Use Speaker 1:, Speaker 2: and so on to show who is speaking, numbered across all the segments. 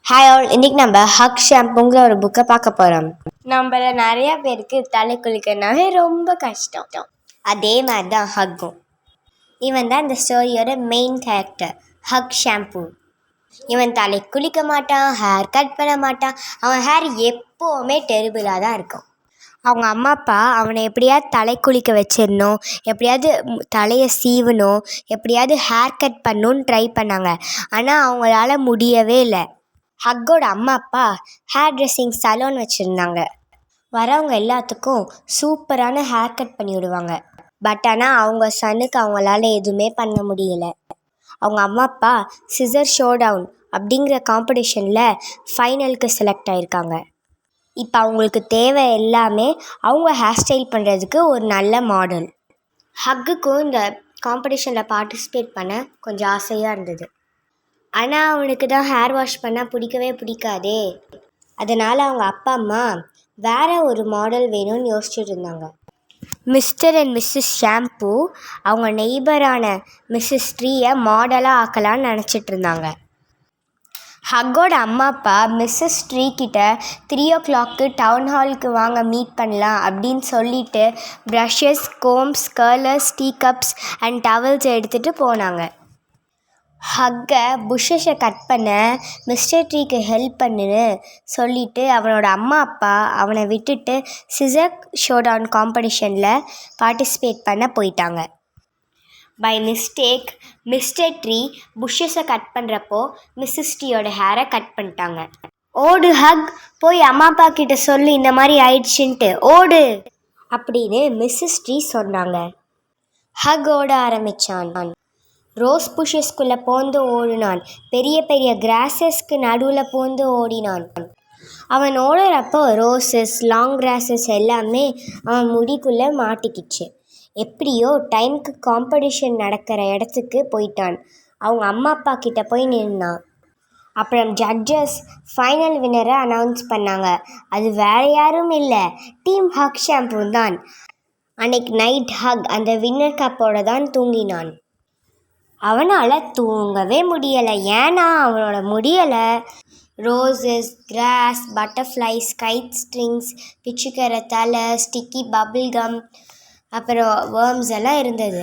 Speaker 1: Hi all, இன்னைக்கு நம்ம ஹக் ஷாம்புங்கிற ஒரு புக்கை பார்க்க போகிறோம். நம்மள நிறையா பேருக்கு தலை குளிக்கிறனாவே ரொம்ப கஷ்டம். அதே மாதிரி தான் ஹக்கும். இவன் தான் இந்த ஸ்டோரியோட மெயின் கேரக்டர், ஹக் ஷாம்பு. இவன் தலை குளிக்க மாட்டான், ஹேர் கட் பண்ண மாட்டான். அவன் ஹேர் எப்போவுமே டெரிபிளாக தான் இருக்கும். அவங்க அம்மா அப்பா அவனை எப்படியாவது தலை குளிக்க வச்சிடணும், எப்படியாவது தலையை சீவணும், எப்படியாவது ஹேர் கட் பண்ணணுன்னு ட்ரை பண்ணாங்க. ஆனால் அவங்களால முடியவே இல்லை. ஹக்கோட அம்மா அப்பா ஹேர் ட்ரெஸ்ஸிங் சலூன் வச்சுருந்தாங்க. வரவங்க எல்லாத்துக்கும் சூப்பரான ஹேர் கட் பண்ணி விடுவாங்க. பட் ஆனால் அவங்க சனுக்கு அவங்களால எதுவுமே பண்ண முடியலை. அவங்க அம்மா அப்பா சிசர் ஷோடவுன் அப்படிங்கிற காம்படிஷனில் ஃபைனலுக்கு செலக்ட் ஆகியிருக்காங்க. இப்போ அவங்களுக்கு தேவை எல்லாமே அவங்க ஹேர் ஸ்டைல் பண்ணுறதுக்கு ஒரு நல்ல மாடல். ஹக்குக்கும் இந்த காம்படிஷனில் பார்ட்டிசிபேட் பண்ண கொஞ்சம் ஆசையாக இருந்தது. ஆனால் அவனுக்கு தான் ஹேர் வாஷ் பண்ணால் பிடிக்காதே. அதனால் அவங்க அப்பா அம்மா வேறு ஒரு மாடல் வேணும்னு யோசிச்சுட்டு இருந்தாங்க. மிஸ்டர் அண்ட் மிஸ்ஸஸ் ஷாம்பு அவங்க நெய்பரான மிஸ்ஸஸ் ட்ரீயை மாடலாக ஆக்கலான்னு நினச்சிட்டு இருந்தாங்க. ஹக்கோட அம்மா அப்பா மிஸ்ஸஸ் ட்ரீ கிட்ட 3 o'clock டவுன் ஹாலுக்கு வாங்க மீட் பண்ணலாம் அப்படின்னு சொல்லிட்டு brushes, combs, curlers, tea cups and towels எடுத்துகிட்டு போனாங்க. ஹக்கை புஷ்ஷை கட் பண்ண மிஸ்டர் ட்ரீக்கு ஹெல்ப் பண்ணுன்னு சொல்லிவிட்டு அவனோட அம்மா அப்பா அவனை விட்டுட்டு சிசர் ஷோடவுன் காம்படிஷனில் பார்ட்டிசிபேட் பண்ண போயிட்டாங்க. பை மிஸ்டேக் மிஸ்டர் ட்ரீ புஷ்ஷை கட் பண்ணுறப்போ மிஸ்ஸஸ் ட்ரீயோட ஹேரை கட் பண்ணிட்டாங்க. ஓடு ஹக், போய் அம்மா அப்பா கிட்ட சொல்லு இந்த மாதிரி ஆயிடுச்சுன்ட்டு, ஓடு அப்படின்னு மிஸ்ஸஸ் ட்ரீ சொன்னாங்க. ஹக் ஓட ஆரம்பித்தான். ரோஸ் புஷஸ்குள்ளே போந்து ஓடினான். பெரிய பெரிய கிராஸஸ்க்கு நடுவில் போந்து ஓடினான். அவன் ஓடுறப்போ ரோசஸ், லாங் கிராஸஸ் எல்லாமே அவன் முடிக்குள்ளே மாட்டிக்கிச்சு. எப்படியோ டைமுக்கு காம்படிஷன் நடக்கிற இடத்துக்கு போயிட்டான். அவங்க அம்மா அப்பா கிட்ட போய் நின்னான். அப்புறம் ஜட்ஜஸ் ஃபைனல் வின்னரை அனௌன்ஸ் பண்ணாங்க. அது வேறு யாரும் இல்லை, டீம் ஹக் ஷாம்பு தான். அன்னைக்கு நைட் ஹக் அந்த வின்னர் கப்போட தான் தூங்கினான். அவனால் தூங்கவே முடியலை. ஏன்னா அவனோட முடியலை roses, grass, butterflies, kite strings, பிச்சுக்கிற தலை, ஸ்டிக்கி பபிள் கம், அப்புறம் வேர்ம்ஸ் எல்லாம் இருந்தது.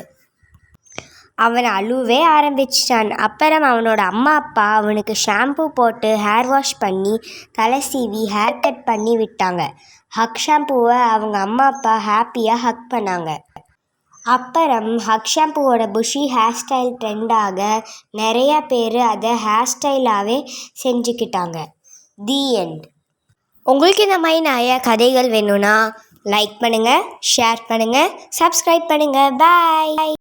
Speaker 1: அவன் அழுவே ஆரம்பிச்சிட்டான். அப்புறம் அவனோட அம்மா அப்பா அவனுக்கு ஷாம்பு போட்டு ஹேர் வாஷ் பண்ணி தலை சீவி ஹேர் கட் பண்ணி விட்டாங்க. ஹக் ஷாம்புவை அவங்க அம்மா அப்பா ஹாப்பியாக ஹக் பண்ணாங்க. அப்புறம் ஹக் ஷாம்புவோட புஷி ஹேர் ஸ்டைல் ட்ரெண்டாக நிறைய பேர் அதை ஹேர் ஸ்டைலாகவே செஞ்சுக்கிட்டாங்க. The end. உங்களுக்கு இந்த மாதிரி நிறையா கதைகள் வேணும்னா லைக் பண்ணுங்கள், ஷேர் பண்ணுங்கள், சப்ஸ்கிரைப் பண்ணுங்கள். பாய்.